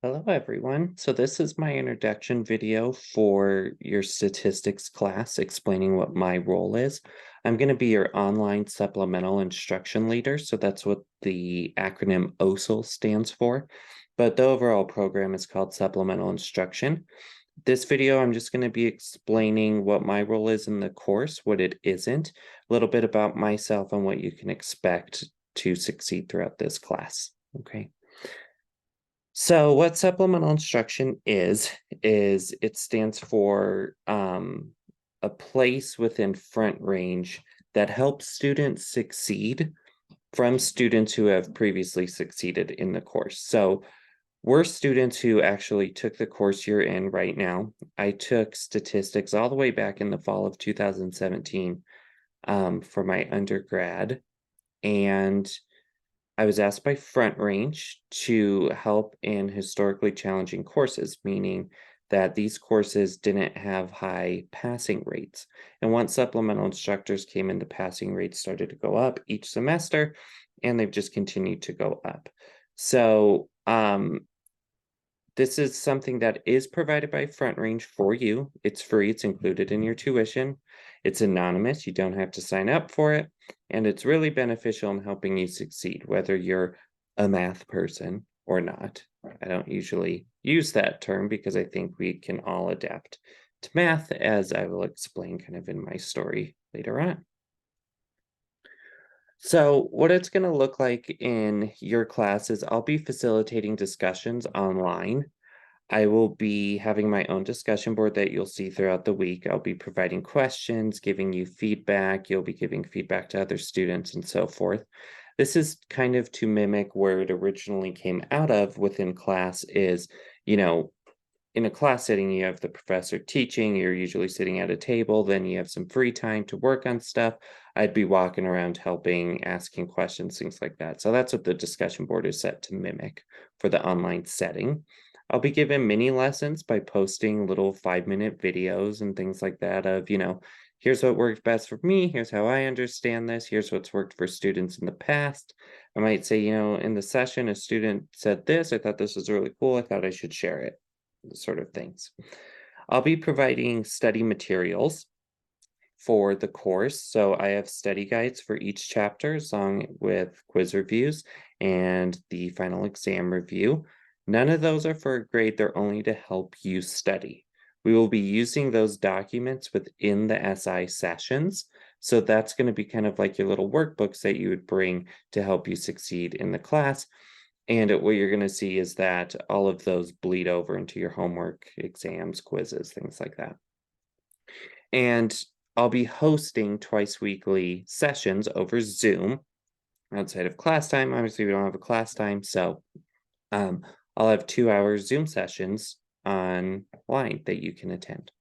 Hello, everyone. So this is my introduction video for your statistics class, explaining what my role is. I'm going to be your online supplemental instruction leader. So that's what the acronym OSIL stands for. But the overall program is called supplemental instruction. This video, I'm just going to be explaining what my role is in the course, what it isn't, a little bit about myself and what you can expect to succeed throughout this class. Okay. So what supplemental instruction is it stands for a place within front range that helps students succeed from students who have previously succeeded in the course. So we're students who actually took the course you're in right now. I took statistics all the way back in the fall of 2017 for my undergrad. And I was asked by Front Range to help in historically challenging courses, meaning that these courses didn't have high passing rates. And once supplemental instructors came in, the passing rates started to go up each semester, and they've just continued to go up. So this is something that is provided by Front Range for you. It's free, it's included in your tuition. It's anonymous, you don't have to sign up for it, and it's really beneficial in helping you succeed, whether you're a math person or not. I don't usually use that term because I think we can all adapt to math, as I will explain kind of in my story later on. So what it's going to look like in your class is I'll be facilitating discussions online. I will be having my own discussion board that you'll see throughout the week. I'll be providing questions, giving you feedback. You'll be giving feedback to other students and so forth. This is kind of to mimic where it originally came out of within class is, you know, in a class setting, you have the professor teaching, you're usually sitting at a table, then you have some free time to work on stuff. I'd be walking around helping, asking questions, things like that. So that's what the discussion board is set to mimic for the online setting. I'll be given mini lessons by posting little 5-minute videos and things like that of, here's what worked best for me, here's how I understand this, here's what's worked for students in the past. I might say, in the session, a student said this, I thought this was really cool, I thought I should share it, sort of things. I'll be providing study materials for the course. So I have study guides for each chapter, along with quiz reviews and the final exam review. None of those are for a grade, they're only to help you study. We will be using those documents within the SI sessions. So that's going to be kind of like your little workbooks that you would bring to help you succeed in the class. And what you're going to see is that all of those bleed over into your homework, exams, quizzes, things like that. And I'll be hosting twice weekly sessions over Zoom outside of class time. Obviously, we don't have a class time, so I'll have 2-hour Zoom sessions online that you can attend.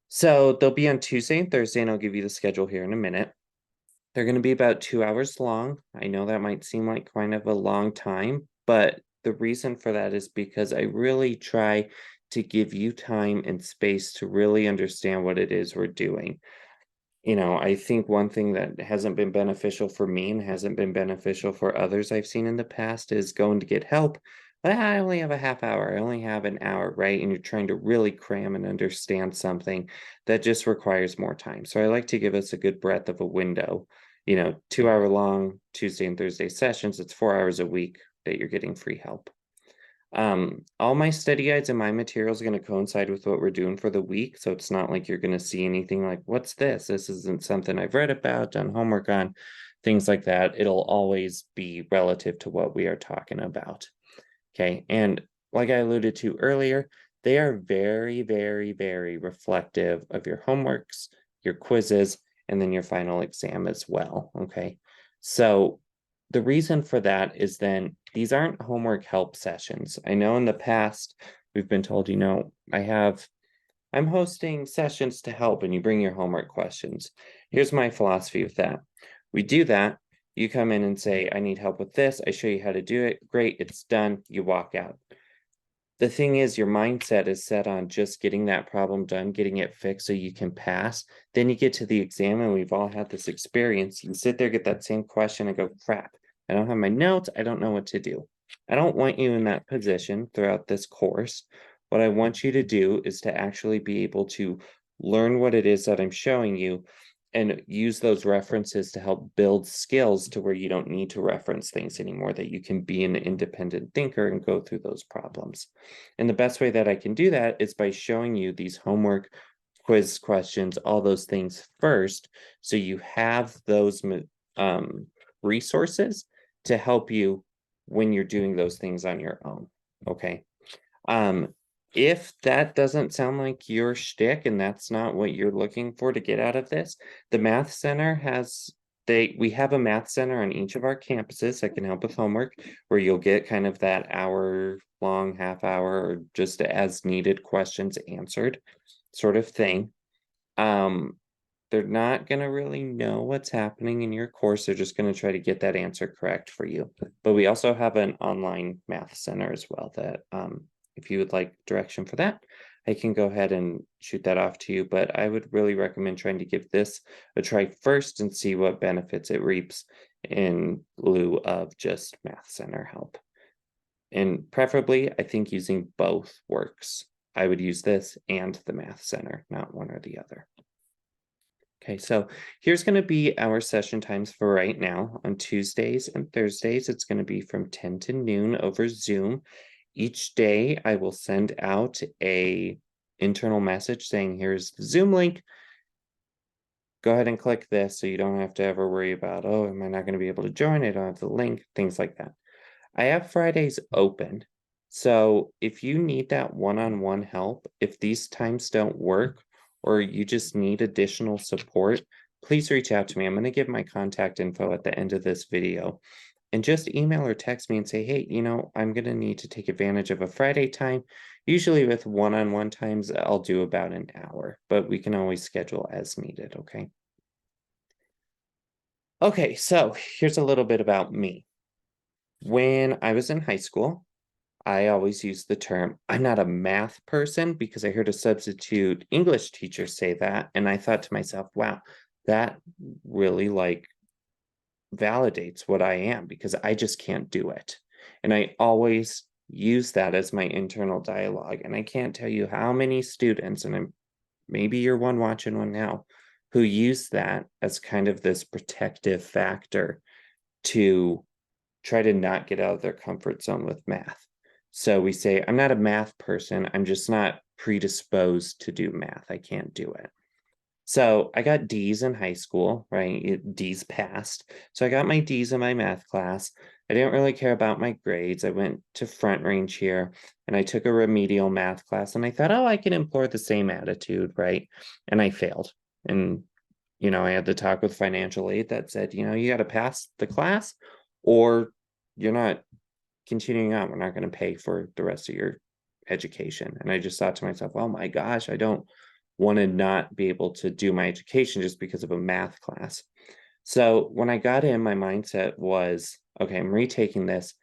So they'll be on Tuesday and Thursday, and I'll give you the schedule here in a minute. They're going to be about 2 hours long. I know that might seem like kind of a long time, but the reason for that is because I really try to give you time and space to really understand what it is we're doing. I think one thing that hasn't been beneficial for me and hasn't been beneficial for others I've seen in the past is going to get help. I only have a half hour, I only have an hour, right? And you're trying to really cram and understand something that just requires more time. So I like to give us a good breadth of a window. 2-hour long Tuesday and Thursday sessions, it's 4 hours a week that you're getting free help. All my study guides and my materials are going to coincide with what we're doing for the week. So it's not like you're going to see anything like, what's this? This isn't something I've read about, done homework on, things like that. It'll always be relative to what we are talking about. Okay. And like I alluded to earlier, they are very, very, very reflective of your homeworks, your quizzes, and then your final exam as well. Okay. So the reason for that is then these aren't homework help sessions. I know in the past we've been told, I'm hosting sessions to help and you bring your homework questions. Here's my philosophy with that. We do that. You come in and say, I need help with this. I show you how to do it. Great, it's done. You walk out. The thing is, your mindset is set on just getting that problem done, getting it fixed so you can pass. Then you get to the exam, and we've all had this experience. You sit there, get that same question, and go, crap, I don't have my notes. I don't know what to do. I don't want you in that position throughout this course. What I want you to do is to actually be able to learn what it is that I'm showing you and use those references to help build skills to where you don't need to reference things anymore, that you can be an independent thinker and go through those problems. And the best way that I can do that is by showing you these homework, quiz questions, all those things first, so you have those resources to help you when you're doing those things on your own. Okay. Um, if that doesn't sound like your shtick and that's not what you're looking for to get out of this, the Math Center has we have a math center on each of our campuses that can help with homework, where you'll get kind of that hour long, half hour, or just as needed questions answered sort of thing. Um, they're not going to really know what's happening in your course. They're just going to try to get that answer correct for you. But we also have an online math center as well that if you would like direction for that, I can go ahead and shoot that off to you. But I would really recommend trying to give this a try first and see what benefits it reaps in lieu of just math center help. And preferably, I think using both works. I would use this and the math center, not one or the other. Okay, so here's going to be our session times for right now. On Tuesdays and Thursdays, it's going to be from 10 to noon over Zoom. Each day, I will send out a internal message saying, here's the Zoom link. Go ahead and click this so you don't have to ever worry about, oh, am I not going to be able to join? I don't have the link, things like that. I have Fridays open. So if you need that one-on-one help, if these times don't work, or you just need additional support, please reach out to me. I'm going to give my contact info at the end of this video. And just email or text me and say, hey, I'm going to need to take advantage of a Friday time. Usually with one-on-one times, I'll do about an hour, but we can always schedule as needed, okay? Okay, so here's a little bit about me. When I was in high school, I always use the term, I'm not a math person, because I heard a substitute English teacher say that. And I thought to myself, wow, that really validates what I am, because I just can't do it. And I always use that as my internal dialogue. And I can't tell you how many students, and maybe you're one watching one now, who use that as kind of this protective factor to try to not get out of their comfort zone with math. So we say, I'm not a math person. I'm just not predisposed to do math. I can't do it. So I got D's in high school, right? D's passed. So I got my D's in my math class. I didn't really care about my grades. I went to Front Range here and I took a remedial math class and I thought, oh, I can employ the same attitude, right? And I failed. And, I had to talk with financial aid that said, you got to pass the class or you're not continuing on. We're not going to pay for the rest of your education. And I just thought to myself, oh my gosh, I don't want to not be able to do my education just because of a math class. So when I got in, my mindset was, okay, I'm retaking this.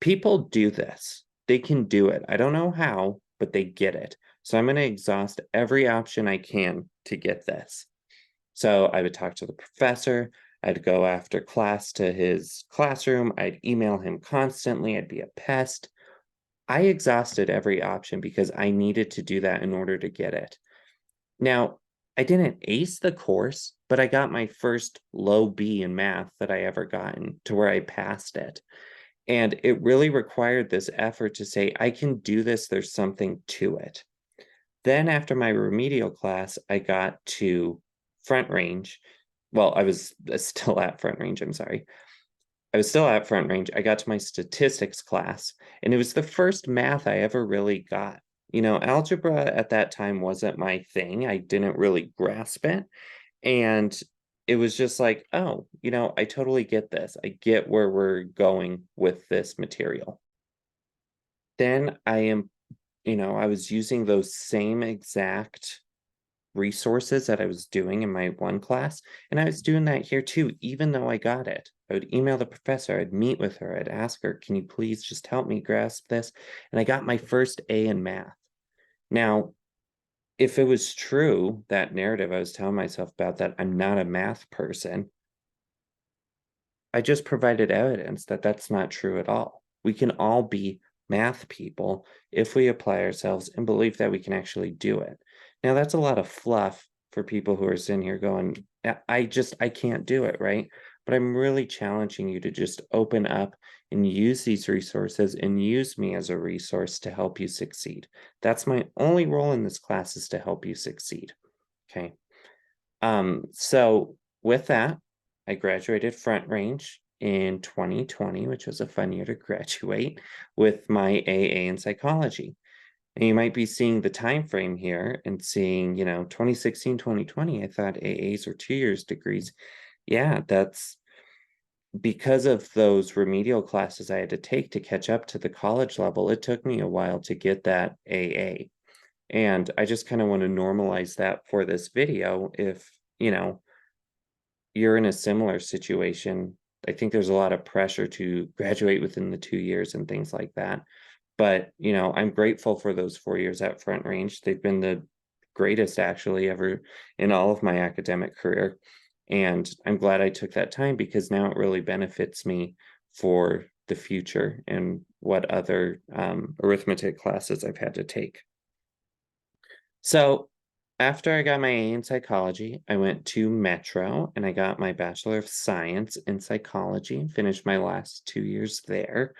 People do this. They can do it. I don't know how, but they get it. So I'm going to exhaust every option I can to get this. So I would talk to the professor. I'd go after class to his classroom. I'd email him constantly. I'd be a pest. I exhausted every option because I needed to do that in order to get it. Now, I didn't ace the course, but I got my first low B in math that I ever gotten to where I passed it. And it really required this effort to say, I can do this. There's something to it. Then after my remedial class, I got to Front Range. Well, I was still at Front Range, I'm sorry. I was still at Front Range. I got to my statistics class, and it was the first math I ever really got. Algebra at that time wasn't my thing. I didn't really grasp it. And it was just like, oh, I totally get this. I get where we're going with this material. Then I was using those same exact resources that I was doing in my one class. And I was doing that here too, even though I got it. I would email the professor, I'd meet with her, I'd ask her, can you please just help me grasp this? And I got my first A in math. Now, if it was true, that narrative I was telling myself about that I'm not a math person, I just provided evidence that that's not true at all, We can all be math people if we apply ourselves and believe that we can actually do it. Now, that's a lot of fluff for people who are sitting here going, I can't do it, right? But I'm really challenging you to just open up and use these resources and use me as a resource to help you succeed. That's my only role in this class, is to help you succeed. Okay. So with that, I graduated Front Range in 2020, which was a fun year to graduate with my AA in psychology. And you might be seeing the time frame here and seeing, 2016, 2020. I thought AAs were 2 years degrees. Yeah, that's because of those remedial classes I had to take to catch up to the college level. It took me a while to get that AA. And I just kind of want to normalize that for this video. If, you're in a similar situation, I think there's a lot of pressure to graduate within the 2 years and things like that. But, I'm grateful for those 4 years at Front Range. They've been the greatest actually ever in all of my academic career. And I'm glad I took that time, because now it really benefits me for the future and what other arithmetic classes I've had to take. So after I got my A in psychology, I went to Metro and I got my Bachelor of Science in psychology and finished my last 2 years there.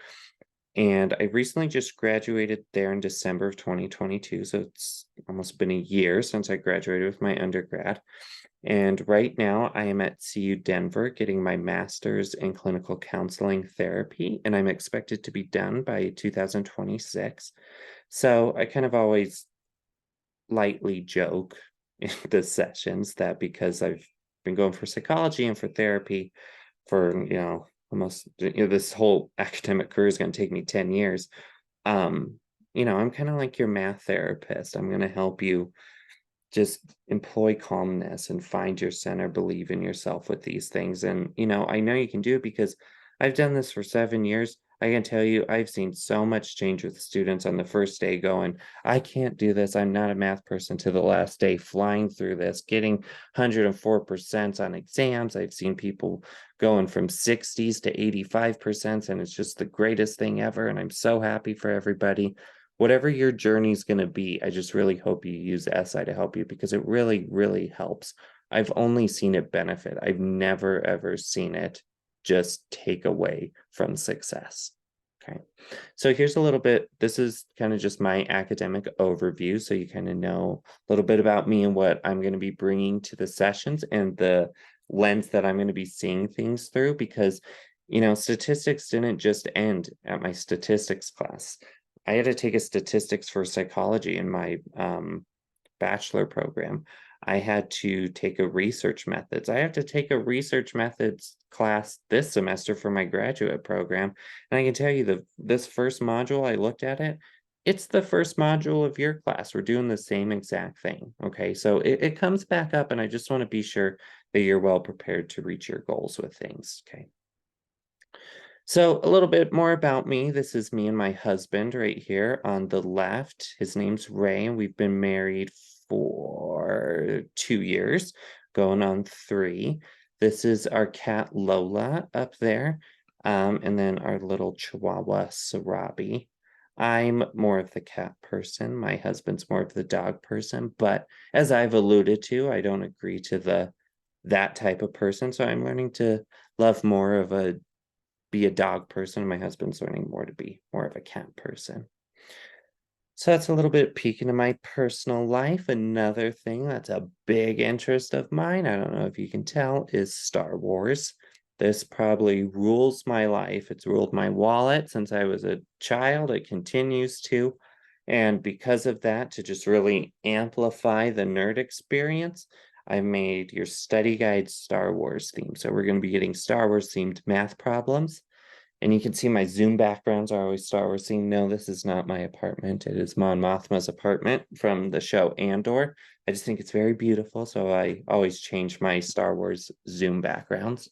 And I recently just graduated there in December of 2022. So it's almost been a year since I graduated with my undergrad. And right now I am at CU Denver getting my master's in clinical counseling therapy, and I'm expected to be done by 2026. So I kind of always lightly joke in the sessions that because I've been going for psychology and for therapy for, almost, this whole academic career is going to take me 10 years. I'm kind of like your math therapist. I'm going to help you just employ calmness and find your center, believe in yourself with these things. And, I know you can do it because I've done this for 7 years. I can tell you, I've seen so much change with students on the first day going, I can't do this. I'm not a math person, to the last day flying through this, getting 104% on exams. I've seen people going from 60s to 85%, and it's just the greatest thing ever. And I'm so happy for everybody. Whatever your journey is going to be, I just really hope you use SI to help you, because it really, really helps. I've only seen it benefit. I've never, ever seen it just take away from success. Okay. So here's a little bit, this is kind of just my academic overview. So you kind of know a little bit about me and what I'm going to be bringing to the sessions and the lens that I'm going to be seeing things through, because, statistics didn't just end at my statistics class. I had to take a statistics for psychology in my bachelor program. I had to take a research methods. I have to take a research methods class this semester for my graduate program. And I can tell you, this first module, I looked at it, it's the first module of your class. We're doing the same exact thing. Okay. So it comes back up, and I just want to be sure that you're well prepared to reach your goals with things. Okay. So a little bit more about me. This is me and my husband right here on the left. His name's Ray, and we've been married for 2 years, going on 3. This is our cat Lola up there, and then our little Chihuahua Sarabi. I'm more of the cat person. My husband's more of the dog person, but as I've alluded to, I don't agree to that type of person. So I'm learning to love more of be a dog person. My husband's learning more to be more of a cat person. So that's a little bit peek into my personal life. Another thing that's a big interest of mine, I don't know if you can tell, is Star Wars. This probably rules my life. It's ruled my wallet since I was a child. It continues to. And because of that, to just really amplify the nerd experience, I made your study guide Star Wars theme. So we're going to be getting Star Wars themed math problems. And you can see my Zoom backgrounds are always Star Wars themed. No, this is not my apartment. It is Mon Mothma's apartment from the show Andor. I just think it's very beautiful, so I always change my Star Wars Zoom backgrounds.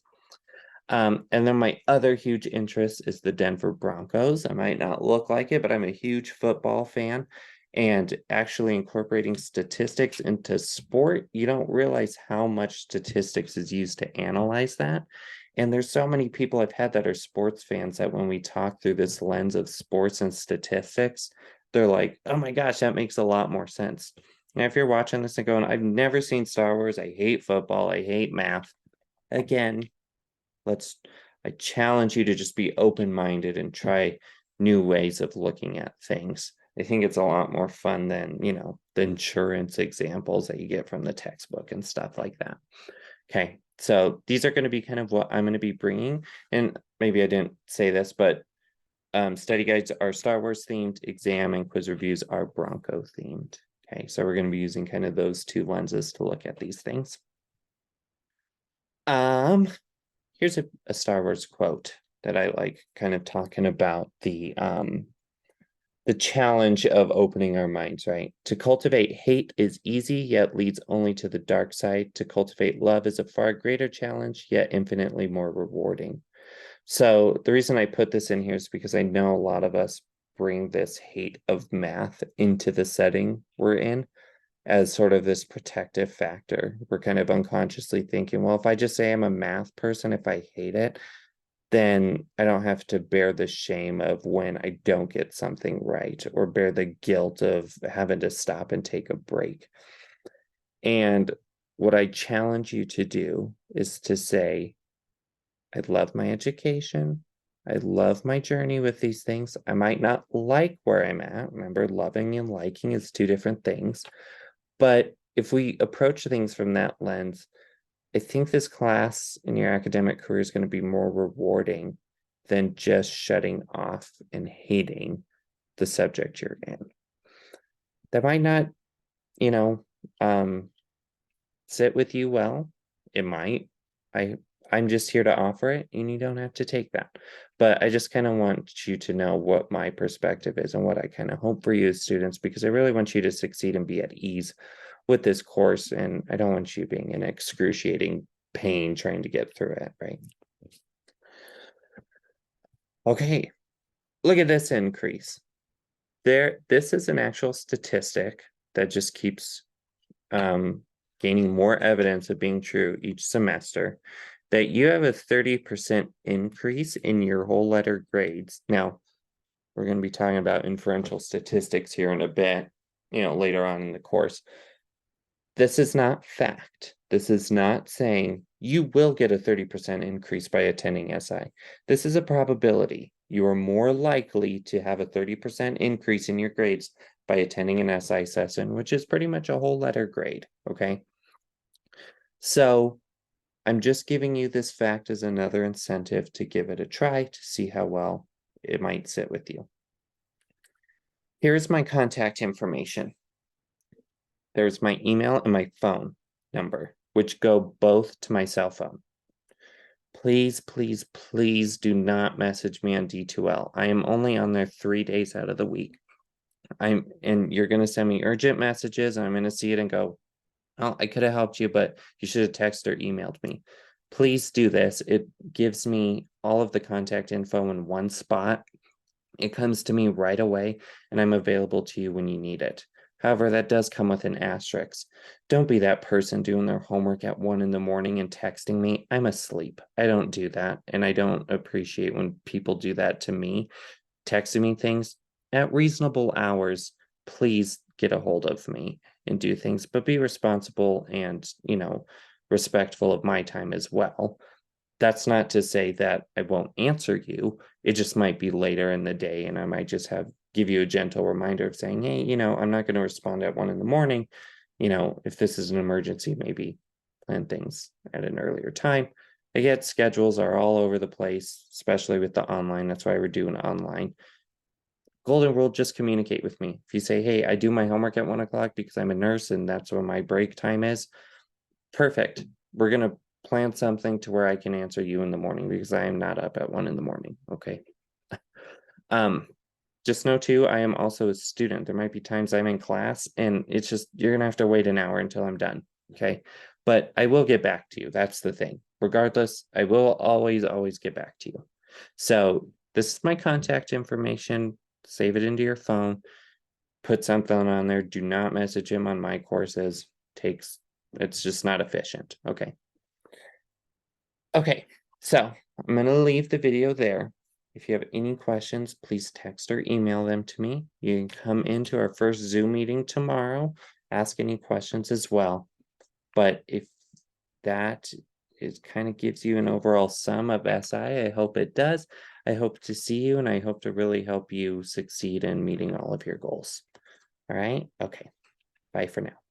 And then my other huge interest is the Denver Broncos. I might not look like it, but I'm a huge football fan. And actually incorporating statistics into sport, you don't realize how much statistics is used to analyze that. And there's so many people I've had that are sports fans that when we talk through this lens of sports and statistics, they're like, oh my gosh, that makes a lot more sense. And if you're watching this and going, I've never seen Star Wars, I hate football, I hate math. Again, let's I challenge you to just be open-minded and try new ways of looking at things. I think it's a lot more fun than, the insurance examples that you get from the textbook and stuff like that. Okay, so these are going to be kind of what I'm going to be bringing. And maybe I didn't say this, but study guides are Star Wars themed, exam and quiz reviews are Bronco themed. Okay, so we're going to be using kind of those two lenses to look at these things. Here's a Star Wars quote that I like, kind of talking about the challenge of opening our minds, right? To cultivate hate is easy, yet leads only to the dark side. To cultivate love is a far greater challenge, yet infinitely more rewarding. So the reason I put this in here is because I know a lot of us bring this hate of math into the setting we're in as sort of this protective factor. We're kind of unconsciously thinking, well, if I just say I'm a math person, if I hate it, then I don't have to bear the shame of when I don't get something right or bear the guilt of having to stop and take a break. And what I challenge you to do is to say, I love my education. I love my journey with these things. I might not like where I'm at. Remember, loving and liking is two different things. But if we approach things from that lens, I think this class in your academic career is going to be more rewarding than just shutting off and hating the subject you're in. That might not, you know, sit with you well. It might. I I'm just here to offer it, and you don't have to take that. But I just kind of want you to know what my perspective is and what I kind of hope for you as students, because I really want you to succeed and be at ease with this course, and I don't want you being in excruciating pain trying to get through it, right? Okay, look at this increase. This is an actual statistic that just keeps gaining more evidence of being true each semester, that you have a 30% increase in your whole letter grades. Now, we're going to be talking about inferential statistics here in a bit, later on in the course. This is not fact. This is not saying you will get a 30% increase by attending SI. This is a probability. You are more likely to have a 30% increase in your grades by attending an SI session, which is pretty much a whole letter grade, okay? So I'm just giving you this fact as another incentive to give it a try to see how well it might sit with you. Here's my contact information. There's my email and my phone number, which go both to my cell phone. Please, please, please do not message me on D2L. I am only on there 3 days out of the week. And you're going to send me urgent messages, and I'm going to see it and go, oh, I could have helped you, but you should have texted or emailed me. Please do this. It gives me all of the contact info in one spot. It comes to me right away, and I'm available to you when you need it. However, that does come with an asterisk. Don't be that person doing their homework at 1 a.m. and texting me. I'm asleep. I don't do that, and I don't appreciate when people do that to me, texting me things at reasonable hours. Please get a hold of me and do things, but be responsible and, respectful of my time as well. That's not to say that I won't answer you. It just might be later in the day, and I might just give you a gentle reminder of saying, hey, I'm not going to respond at 1 a.m. If this is an emergency, maybe plan things at an earlier time. I get schedules are all over the place, especially with the online. That's why we're doing online. Golden rule, just communicate with me. If you say, hey, I do my homework at 1 o'clock because I'm a nurse and that's when my break time is, perfect. We're going to plan something to where I can answer you in the morning because I am not up at 1 a.m. Okay. Just know too, I am also a student. There might be times I'm in class and it's just, you're going to have to wait an hour until I'm done. Okay. But I will get back to you. That's the thing. Regardless, I will always get back to you. So this is my contact information. Save it into your phone. Put something on there. Do not message him on my courses. It's just not efficient. Okay. Okay. So I'm going to leave the video there. If you have any questions, please text or email them to me. You can come into our first Zoom meeting tomorrow, ask any questions as well. But if that it kind of gives you an overall sum of SI, I hope it does. I hope to see you, and I hope to really help you succeed in meeting all of your goals. All right? Okay. Bye for now.